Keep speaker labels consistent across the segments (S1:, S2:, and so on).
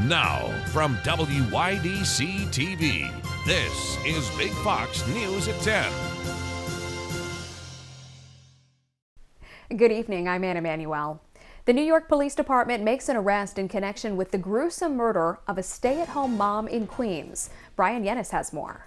S1: Now, from WYDC TV, this is Big Fox News at 10.
S2: Good evening, I'm Anna Manuel. The New York Police Department makes an arrest in connection with the gruesome murder of a stay-at-home mom in Queens. Brian Yennis has more.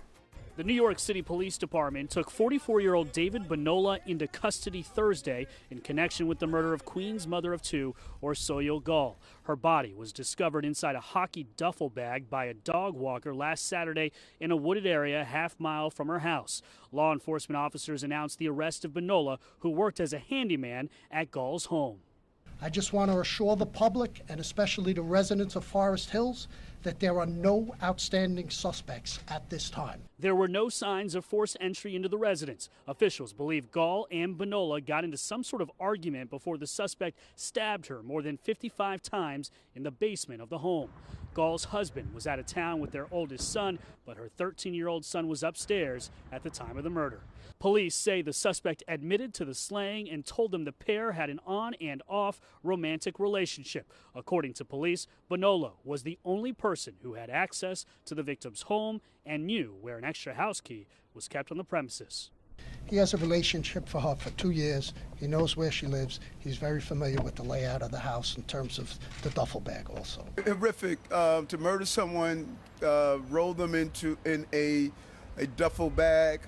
S3: The New York City Police Department took 44-year-old David Bonola into custody Thursday in connection with the murder of Queens mother of two, Orsoyo Gall. Her body was discovered inside a hockey duffel bag by a dog walker last Saturday in a wooded area half-mile from her house. Law enforcement officers announced the arrest of Bonola, who worked as a handyman at Gall's home.
S4: I just want to assure the public, and especially the residents of Forest Hills, that there are no outstanding suspects at this time.
S3: There were no signs of forced entry into the residence. Officials believe Gall and Bonola got into some sort of argument before the suspect stabbed her more than 55 times in the basement of the home. Gall's husband was out of town with their oldest son, but her 13-year-old son was upstairs at the time of the murder. Police say the suspect admitted to the slaying and told them the pair had an on and off romantic relationship. According to police, Bonola was the only person who had access to the victim's home and knew where an extra house key was kept on the premises.
S4: He has a relationship for her for 2 years. He knows where she lives. He's very familiar with the layout of the house in terms of the duffel bag also.
S5: Horrific to murder someone, roll them in a duffel bag.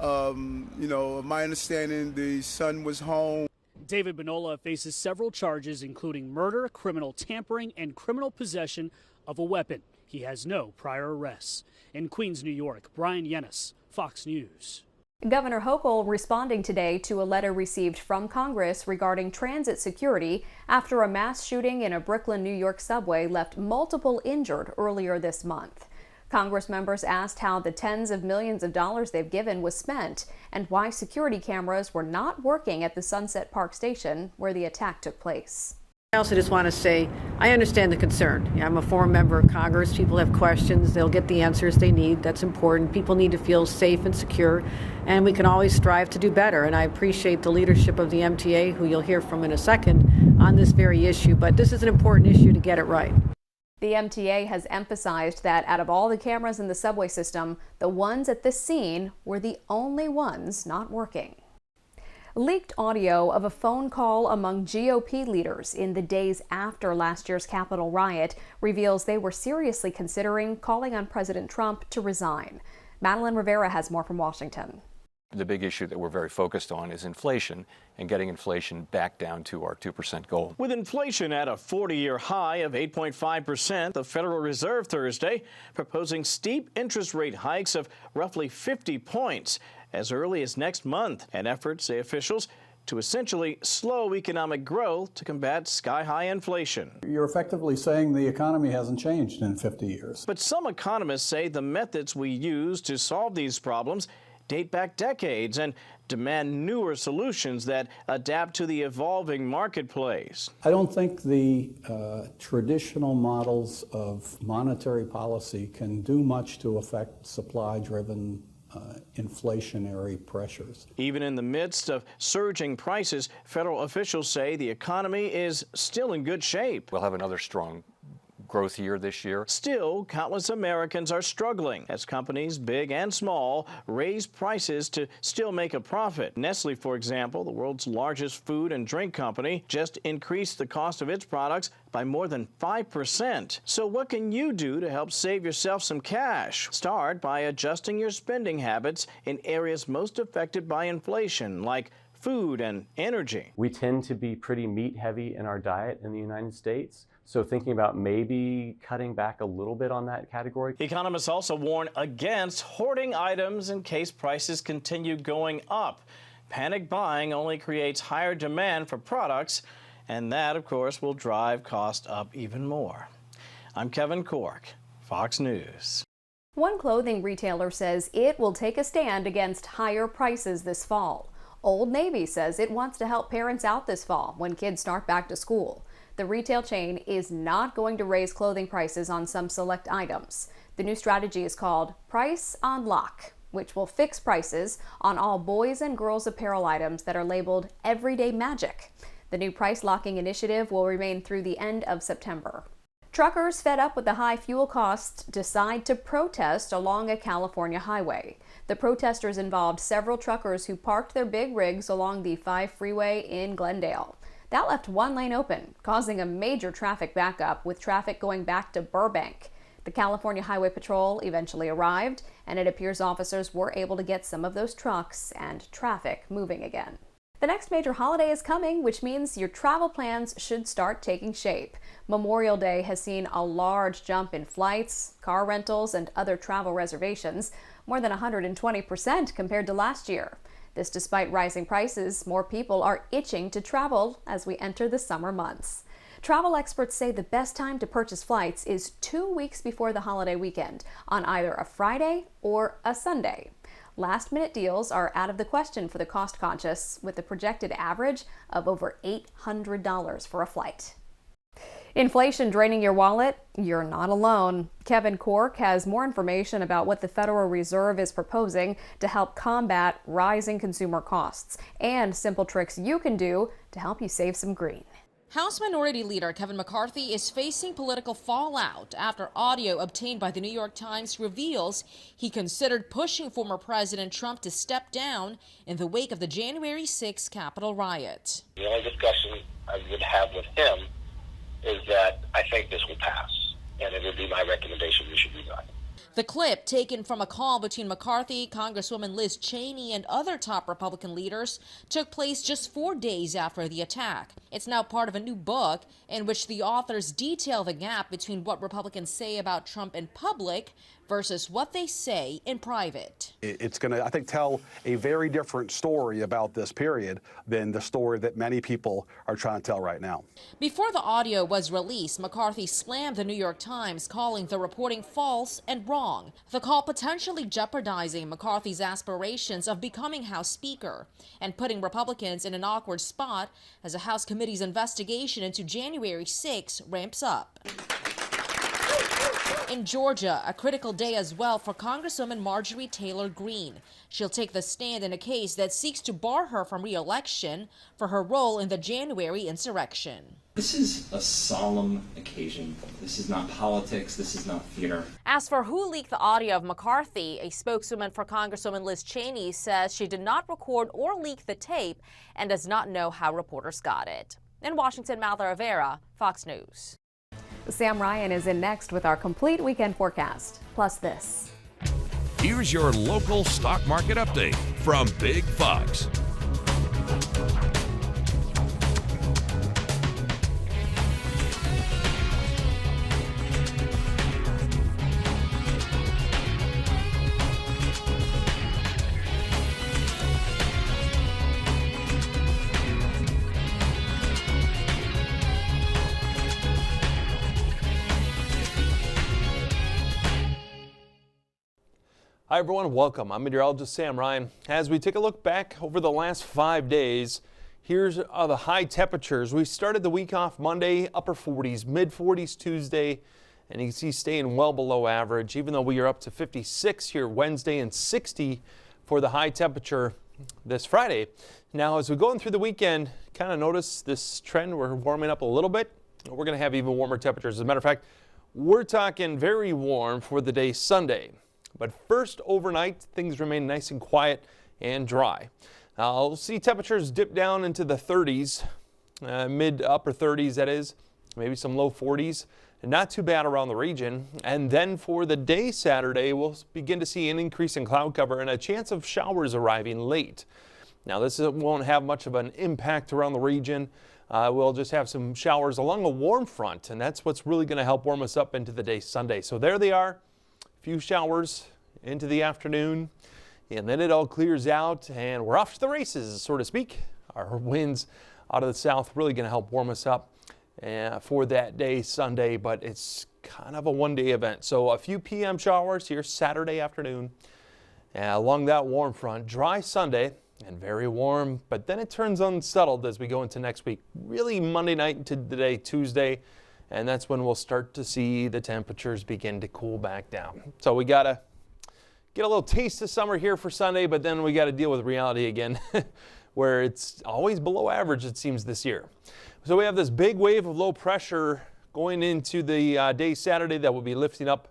S5: My understanding, the son was home.
S3: David Bonola faces several charges, including murder, criminal tampering, and criminal possession of a weapon. He has no prior arrests. In Queens, New York, Brian Yennis, Fox News.
S2: Governor Hochul responding today to a letter received from Congress regarding transit security after a mass shooting in a Brooklyn, New York subway left multiple injured earlier this month. Congress members asked how the tens of millions of dollars they've given was spent and why security cameras were not working at the Sunset Park station where the attack took place.
S6: I also just want to say I understand the concern. I'm a former member of Congress. People have questions. They'll get the answers they need. That's important. People need to feel safe and secure, and we can always strive to do better. And I appreciate the leadership of the MTA, who you'll hear from in a second, on this very issue. But this is an important issue to get it right.
S2: The MTA has emphasized that out of all the cameras in the subway system, the ones at this scene were the only ones not working. Leaked audio of a phone call among GOP leaders in the days after last year's Capitol riot reveals they were seriously considering calling on President Trump to resign. Madeline Rivera has more from Washington.
S7: The big issue that we're very focused on is inflation and getting inflation back down to our 2% goal.
S8: With inflation at a 40-year high of 8.5%, the Federal Reserve Thursday proposing steep interest rate hikes of roughly 50 points as early as next month, an effort, say officials, to essentially slow economic growth to combat sky-high inflation.
S9: You're effectively saying the economy hasn't changed in 50 years.
S8: But some economists say the methods we use to solve these problems date back decades and demand newer solutions that adapt to the evolving marketplace.
S9: I don't think the traditional models of monetary policy can do much to affect supply-driven inflationary pressures.
S8: Even in the midst of surging prices, federal officials say the economy is still in good shape.
S7: We'll have another strong growth year this year.
S8: Still, countless Americans are struggling as companies, big and small, raise prices to still make a profit. Nestle, for example, the world's largest food and drink company, just increased the cost of its products by more than 5%. So what can you do to help save yourself some cash? Start by adjusting your spending habits in areas most affected by inflation, like food and energy.
S10: We tend to be pretty meat heavy in our diet in the United States. So thinking about maybe cutting back a little bit on that category.
S8: Economists also warn against hoarding items in case prices continue going up. Panic buying only creates higher demand for products, and that, of course, will drive costs up even more. I'm Kevin Cork, Fox News.
S2: One clothing retailer says it will take a stand against higher prices this fall. Old Navy says it wants to help parents out this fall when kids start back to school. The retail chain is not going to raise clothing prices on some select items. The new strategy is called Price on Lock, which will fix prices on all boys and girls apparel items that are labeled Everyday Magic. The new price locking initiative will remain through the end of September. Truckers fed up with the high fuel costs decide to protest along a California highway. The protesters involved several truckers who parked their big rigs along the 5 freeway in Glendale. That left one lane open, causing a major traffic backup with traffic going back to Burbank. The California Highway Patrol eventually arrived, and it appears officers were able to get some of those trucks and traffic moving again. The next major holiday is coming, which means your travel plans should start taking shape. Memorial Day has seen a large jump in flights, car rentals, and other travel reservations, more than 120% compared to last year. This despite rising prices, more people are itching to travel as we enter the summer months. Travel experts say the best time to purchase flights is 2 weeks before the holiday weekend, on either a Friday or a Sunday. Last-minute deals are out of the question for the cost-conscious, with a projected average of over $800 for a flight. Inflation draining your wallet? You're not alone. Kevin Corke has more information about what the Federal Reserve is proposing to help combat rising consumer costs and simple tricks you can do to help you save some green.
S11: House Minority Leader Kevin McCarthy is facing political fallout after audio obtained by the New York Times reveals he considered pushing former President Trump to step down in the wake of the January 6th Capitol riot.
S12: The only discussion I would have with him is that I think this will pass, and it would be my recommendation we should resign.
S11: The clip, taken from a call between McCarthy, Congresswoman Liz Cheney, and other top Republican leaders, took place just 4 days after the attack. It's now part of a new book in which the authors detail the gap between what Republicans say about Trump in public versus what they say in private.
S13: It's going to, I think, tell a very different story about this period than the story that many people are trying to tell right now.
S11: Before the audio was released, McCarthy slammed the New York Times, calling the reporting false and wrong. The call potentially jeopardizing McCarthy's aspirations of becoming House Speaker and putting Republicans in an awkward spot as the House committee's investigation into January 6 ramps up. In Georgia, a critical day as well for Congresswoman Marjorie Taylor Greene. She'll take the stand in a case that seeks to bar her from re-election for her role in the January insurrection.
S14: This is a solemn occasion. This is not politics. This is not theater.
S11: As for who leaked the audio of McCarthy, a spokeswoman for Congresswoman Liz Cheney says she did not record or leak the tape and does not know how reporters got it. In Washington, Malta Rivera, Fox News.
S2: Sam Ryan is in next with our complete weekend forecast, plus this.
S1: Here's your local stock market update from Big Fox.
S15: Hi everyone, welcome. I'm meteorologist Sam Ryan. As we take a look back over the last 5 days, here's the high temperatures. We started the week off Monday, upper 40s, mid 40s Tuesday, and you can see staying well below average, even though we are up to 56 here Wednesday and 60 for the high temperature this Friday. Now, as we're going through the weekend, kind of notice this trend. We're warming up a little bit. We're going to have even warmer temperatures. As a matter of fact, we're talking very warm for the day Sunday. But first, overnight, things remain nice and quiet and dry. We'll see temperatures dip down into the 30s, mid upper 30s, that is, maybe some low 40s. And not too bad around the region. And then for the day Saturday, we'll begin to see an increase in cloud cover and a chance of showers arriving late. Now, this won't have much of an impact around the region. We'll just have some showers along a warm front, and that's what's really going to help warm us up into the day Sunday. So there they are. Few showers into the afternoon, and then it all clears out and we're off to the races, so to speak. Our winds out of the south really going to help warm us up for that day Sunday, but it's kind of a one-day event. So a few p.m. showers here Saturday afternoon along that warm front. Dry Sunday and very warm, but then it turns unsettled as we go into next week. Really Monday night into the day Tuesday, and that's when we'll start to see the temperatures begin to cool back down. So we got to get a little taste of summer here for Sunday, but then we got to deal with reality again, where it's always below average, it seems, this year. So we have this big wave of low pressure going into the day Saturday that will be lifting up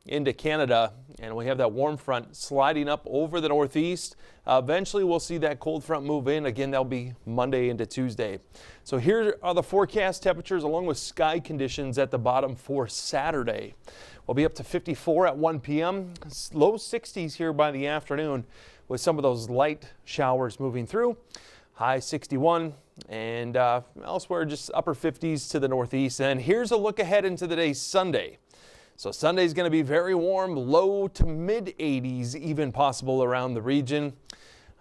S15: into Canada, and we have that warm front sliding up over the northeast. Eventually we'll see that cold front move in. Again, that'll be Monday into Tuesday. So here are the forecast temperatures along with sky conditions at the bottom for Saturday. We'll be up to 54 at 1 p.m. Low 60s here by the afternoon with some of those light showers moving through. High 61 and elsewhere just upper 50s to the northeast. And here's a look ahead into the day Sunday. So Sunday is going to be very warm, low to mid 80s even possible around the region.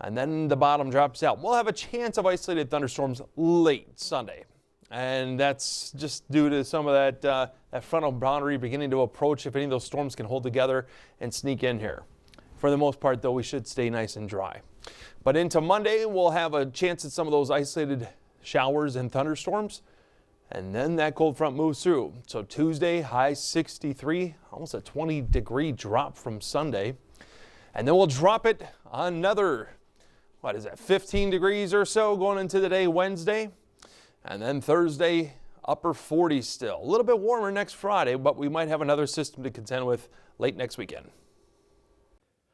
S15: And then the bottom drops out. We'll have a chance of isolated thunderstorms late Sunday. And that's just due to some of that frontal boundary beginning to approach if any of those storms can hold together and sneak in here. For the most part, though, we should stay nice and dry. But into Monday, we'll have a chance at some of those isolated showers and thunderstorms. And then that cold front moves through. So Tuesday, high 63, almost a 20-degree drop from Sunday. And then we'll drop it another, 15 degrees or so going into the day Wednesday. And then Thursday, upper 40s still. A little bit warmer next Friday, but we might have another system to contend with late next weekend.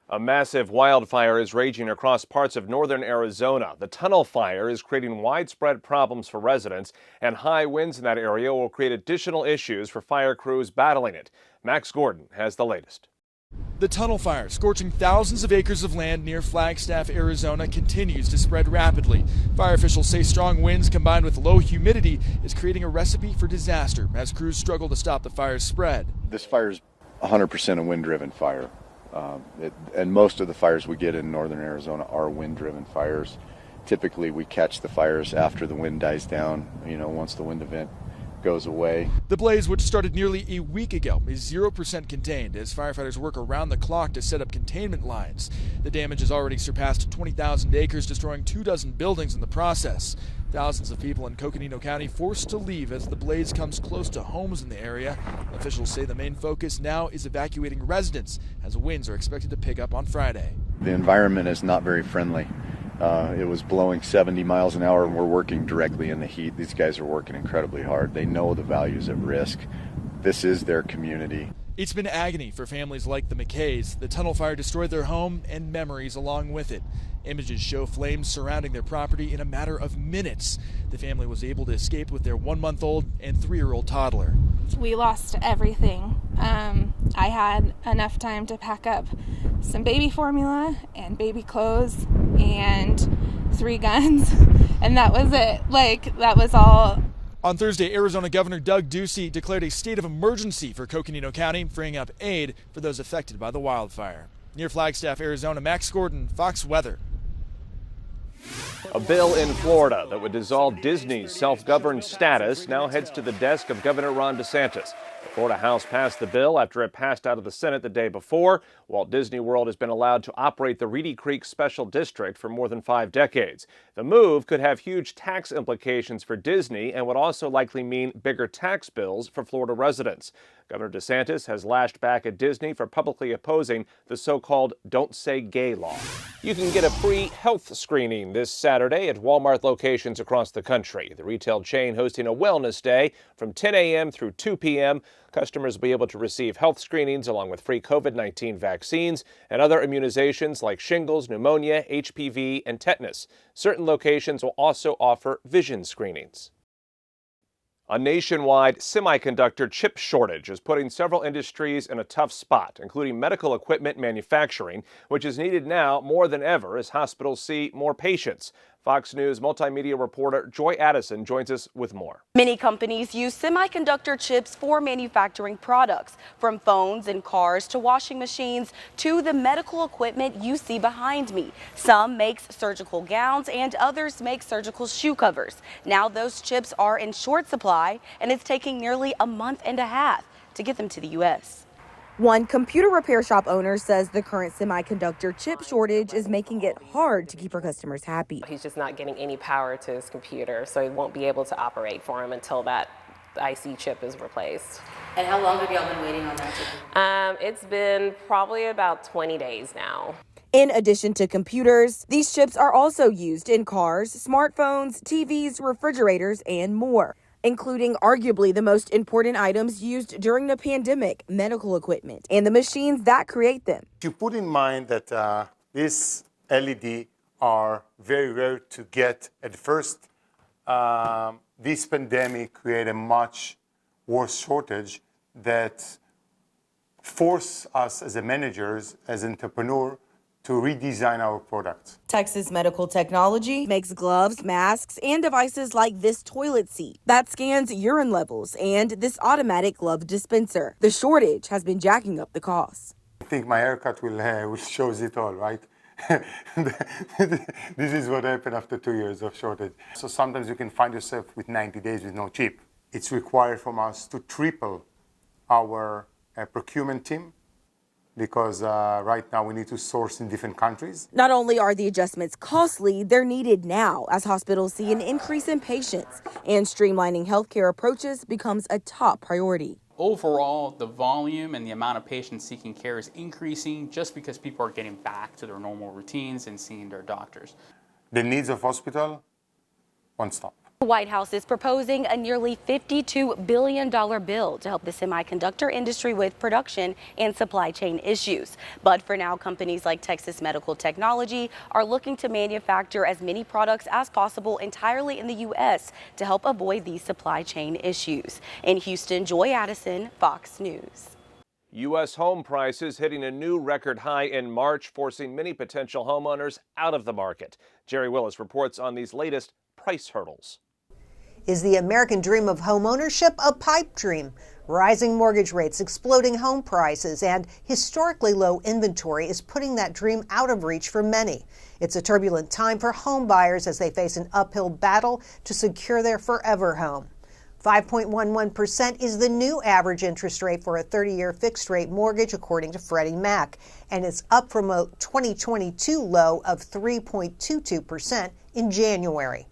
S16: A massive wildfire is raging across parts of northern Arizona. The tunnel fire is creating widespread problems for residents, and high winds in that area will create additional issues for fire crews battling it. Max Gordon has the latest.
S17: The tunnel fire, scorching thousands of acres of land near Flagstaff, Arizona, continues to spread rapidly. Fire officials say strong winds combined with low humidity is creating a recipe for disaster as crews struggle to stop the fire's spread.
S18: This fire is 100% a wind-driven fire. And most of the fires we get in northern Arizona are wind-driven fires. Typically, we catch the fires after the wind dies down, once the wind event goes away.
S17: The blaze, which started nearly a week ago, is 0% contained as firefighters work around the clock to set up containment lines. The damage has already surpassed 20,000 acres, destroying 24 buildings in the process. Thousands of people in Coconino County forced to leave as the blaze comes close to homes in the area. Officials say the main focus now is evacuating residents as winds are expected to pick up on Friday.
S18: The environment is not very friendly. It was blowing 70 miles an hour and we're working directly in the heat. These guys are working incredibly hard. They know the value's at risk. This is their community.
S17: It's been agony for families like the McKays. The tunnel fire destroyed their home and memories along with it. Images show flames surrounding their property in a matter of minutes. The family was able to escape with their 1-month-old and 3-year-old toddler.
S19: We lost everything. I had enough time to pack up some baby formula and baby clothes and 3 guns, and that was it. That was all.
S17: On Thursday, Arizona Governor Doug Ducey declared a state of emergency for Coconino County, freeing up aid for those affected by the wildfire. Near Flagstaff, Arizona, Max Gordon, Fox Weather.
S16: A bill in Florida that would dissolve Disney's self-governed status now heads to the desk of Governor Ron DeSantis. The Florida House passed the bill after it passed out of the Senate the day before. Walt Disney World has been allowed to operate the Reedy Creek Special District for more than 5 decades. The move could have huge tax implications for Disney and would also likely mean bigger tax bills for Florida residents. Governor DeSantis has lashed back at Disney for publicly opposing the so-called Don't Say Gay law. You can get a free health screening this Saturday at Walmart locations across the country. The retail chain hosting a wellness day from 10 a.m. through 2 p.m. Customers will be able to receive health screenings along with free COVID-19 vaccines and other immunizations like shingles, pneumonia, HPV, and tetanus. Certain locations will also offer vision screenings. A nationwide semiconductor chip shortage is putting several industries in a tough spot, including medical equipment manufacturing, which is needed now more than ever as hospitals see more patients. Fox News multimedia reporter Joy Addison joins us with more.
S20: Many companies use semiconductor chips for manufacturing products, from phones and cars to washing machines to the medical equipment you see behind me. Some makes surgical gowns and others make surgical shoe covers. Now those chips are in short supply and it's taking nearly a month and a half to get them to the U.S. One computer repair shop owner says the current semiconductor chip shortage is making it hard to keep her customers happy.
S21: He's just not getting any power to his computer, so he won't be able to operate for him until that IC chip is replaced.
S20: And how long have y'all been waiting on that chip?
S21: It's been probably about 20 days now.
S20: In addition to computers, these chips are also used in cars, smartphones, TVs, refrigerators, and more. including arguably the most important items used during the pandemic, medical equipment, and the machines that create them.
S4: You put in mind that these LED are very rare to get at first. This pandemic created a much worse shortage that forced us as managers, as entrepreneurs, to redesign our products.
S20: Texas Medical Technology makes gloves, masks, and devices like this toilet seat that scans urine levels and this automatic glove dispenser. The shortage has been jacking up the costs.
S4: I think my haircut will show it all, right? This is what happened after 2 years of shortage. So sometimes you can find yourself with 90 days with no chip. It's required from us to triple our procurement team, because right now we need to source in different countries.
S20: Not only are the adjustments costly, they're needed now as hospitals see an increase in patients, and streamlining healthcare approaches becomes a top priority.
S22: Overall, the volume and the amount of patients seeking care is increasing just because people are getting back to their normal routines and seeing their doctors.
S4: The needs of hospital won't stop.
S20: The White House is proposing a nearly $52 billion bill to help the semiconductor industry with production and supply chain issues. But for now, companies like Texas Medical Technology are looking to manufacture as many products as possible entirely in the U.S. to help avoid these supply chain issues. In Houston, Joy Addison, Fox News.
S16: U.S. home prices hitting a new record high in March, forcing many potential homeowners out of the market. Jerry Willis reports on these latest price hurdles.
S23: Is the American dream of homeownership a pipe dream? Rising mortgage rates, exploding home prices, and historically low inventory is putting that dream out of reach for many. It's a turbulent time for home buyers as they face an uphill battle to secure their forever home. 5.11% is the new average interest rate for a 30-year fixed-rate mortgage, according to Freddie Mac, and it's up from a 2022 low of 3.22% in January.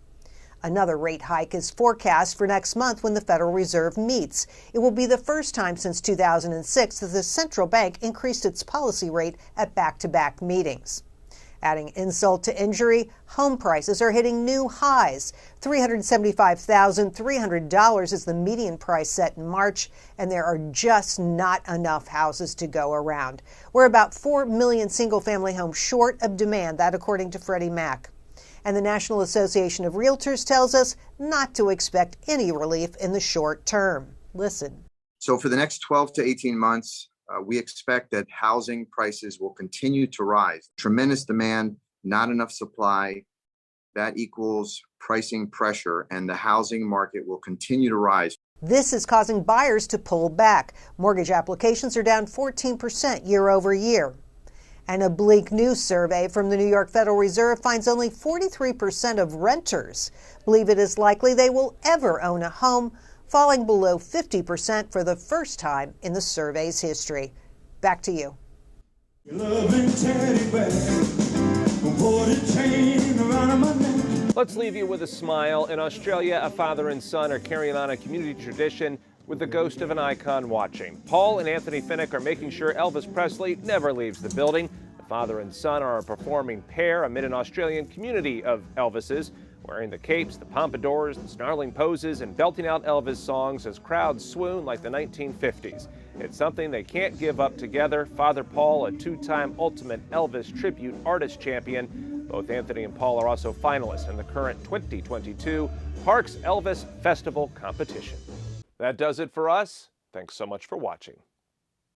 S23: Another rate hike is forecast for next month when the Federal Reserve meets. It will be the first time since 2006 that the central bank increased its policy rate at back-to-back meetings. Adding insult to injury, home prices are hitting new highs. $375,300 is the median price set in March, and there are just not enough houses to go around. We're about 4 million single-family homes short of demand, that according to Freddie Mac. And the National Association of Realtors tells us not to expect any relief in the short term. Listen.
S24: So for the next 12 to 18 months, we expect that housing prices will continue to rise. Tremendous demand, not enough supply. That equals pricing pressure, and the housing market will continue to rise.
S23: This is causing buyers to pull back. Mortgage applications are down 14% year over year. And a bleak news survey from the New York Federal Reserve finds only 43% of renters believe it is likely they will ever own a home, falling below 50% for the first time in the survey's history. Back to you.
S16: Let's leave you with a smile. In Australia, a father and son are carrying on a community tradition with the ghost of an icon watching. Paul and Anthony Finnick are making sure Elvis Presley never leaves the building. The father and son are a performing pair amid an Australian community of Elvises, wearing the capes, the pompadours, the snarling poses, and belting out Elvis songs as crowds swoon like the 1950s. It's something they can't give up together. Father Paul, a two-time Ultimate Elvis Tribute Artist Champion. Both Anthony and Paul are also finalists in the current 2022 Parks Elvis Festival competition. That does it for us. Thanks so much for watching.